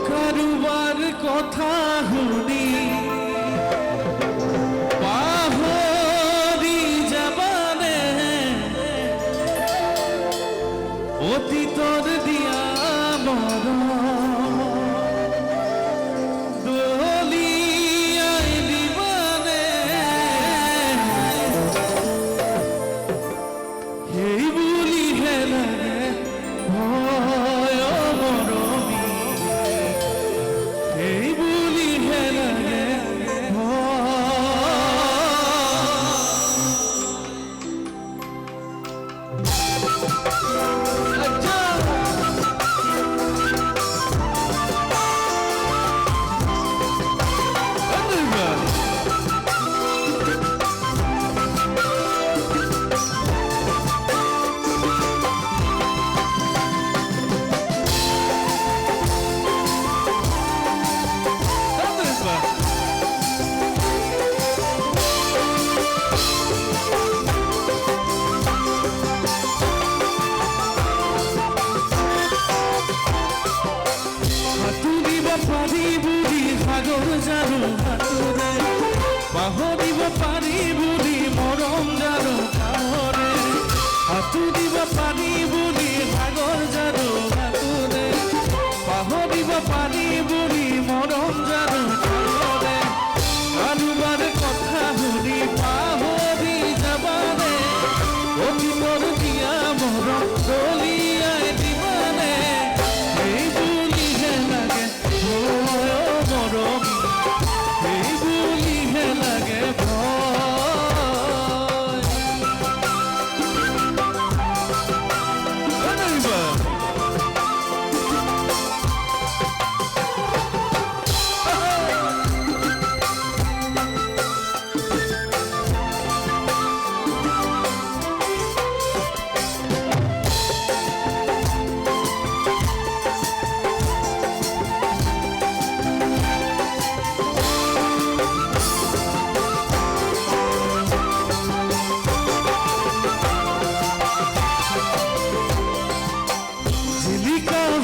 কাৰুবাৰ কথা শুনি পাহৰি যাবানে অতীতৰ দিয়া মৰম দলিয়াই দিবানে সেই বুলিহে লাগে ভয় মৰমী এই বুলিহে লাগে জানো হাতুৰে পাহৰিব পাৰি বুলি মৰম জানো কামৰে হাতুৰিব পাৰি বুলি ভাগৰ জানো হাতুৰে পাহৰিব পাৰি বুলি মৰম জানো কামৰে কাৰোবাৰ কথা শুনি পাহৰি যাবানে অতীতৰ দিয়া মৰম দলিয়াই দিবানে এই বুলিহে লাগে মৰম এই বুলিহে লাগে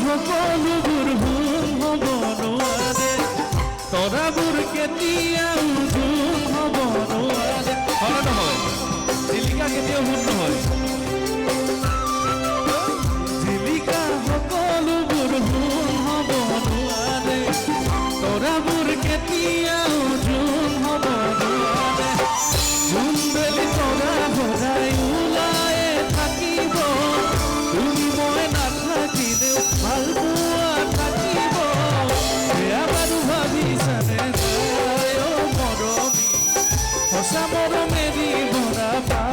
সকলোবোৰ ভুল হ'ব নোৱাৰে তৰাবোৰ কেতিয়াও ভুল হ'ব নোৱাৰে হয় নহয় জিলিকা কেতিয়াও ভুল নহয় জিলিকা সকলোবোৰ ভুল হ'ব নোৱাৰে তৰাবোৰ কেতিয়াও ভুল হ'ব নোৱাৰে জোনবেলি তৰা ভৰাই ওলাই থাকিব তুমি মই নাথাকিলেও ভাল পোৱা থাকিব সেয়া বাৰু ভাবিছানে মৰমী সঁচা মৰমেদি ভৰা পায়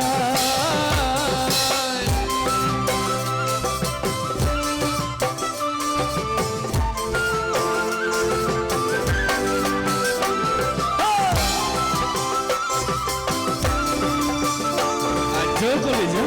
কৰে যা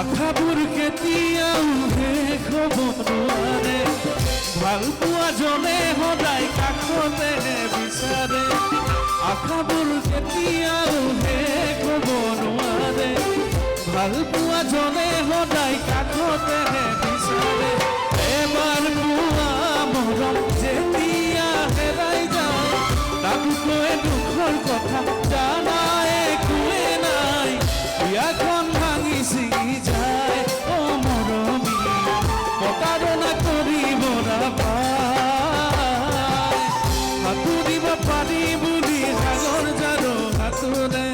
আশাবোৰ কেতিয়াও শেষ হ'ব নোৱাৰে ভাল পোৱা জনে সদায় কাষতে বিচাৰে আশাবোৰ কেতিয়াও শেষ হ'ব নোৱাৰে ভাল পোৱা জনে সদায় কাষতে বিচাৰে এবাৰ পোৱা মৰম যেতিয়া হেৰাই যায় তাতকৈ দুখৰ কথা জানাই একোৱে নাই বিয়াখন ভাঙি ছিঙি যায় অ মৰমী প্ৰতাৰণা কৰিব নাপায় সাঁতুৰিব পাৰি বুলি সাগৰ জানো সাঁতোৰে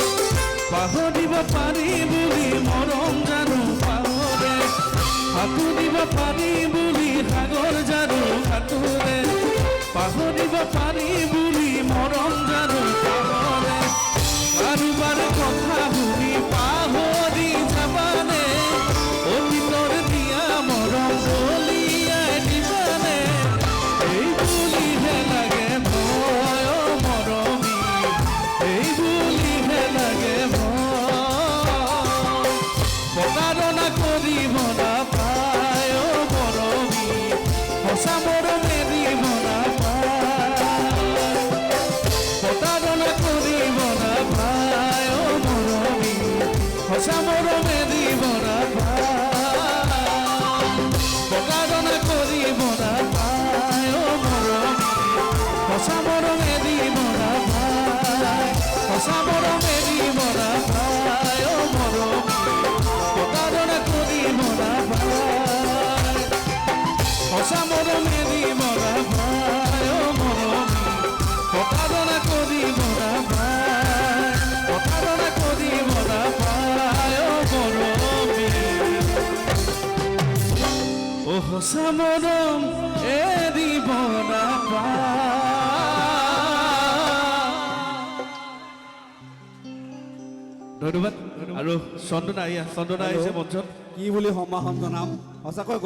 পাহৰিব পাৰি বুলি মৰম জানো পাহৰে সাঁতুৰিব পাৰি বুলি সাগৰ জানো সাঁতোৰে পাহৰিব পাৰি বুলি মৰম জানো পাহৰে কাৰোবাৰ কথা শুনি পাহৰি যাবানে অতীতৰ দিয়া মৰম দলিয়াই দিবানে এই বুলিহে লাগে ভয় মৰমী এই বুলিহে লাগে ভয় এৰিব নাপায় অ মৰমী প্ৰতাৰণা কৰিব নাপায় সঁচা মৰম এৰিব নাপায় অ মৰমী প্ৰতাৰণা কৰিব নাপায় প্ৰতাৰণা কৰিব নাপায় অ মৰমী অ সঁচা মৰম এৰিব নাপায় ধন্যবাদ আৰু চন্দনা আহিছে মঞ্চত কি বুলি সম্ভাষণ জনাম সঁচাকৈ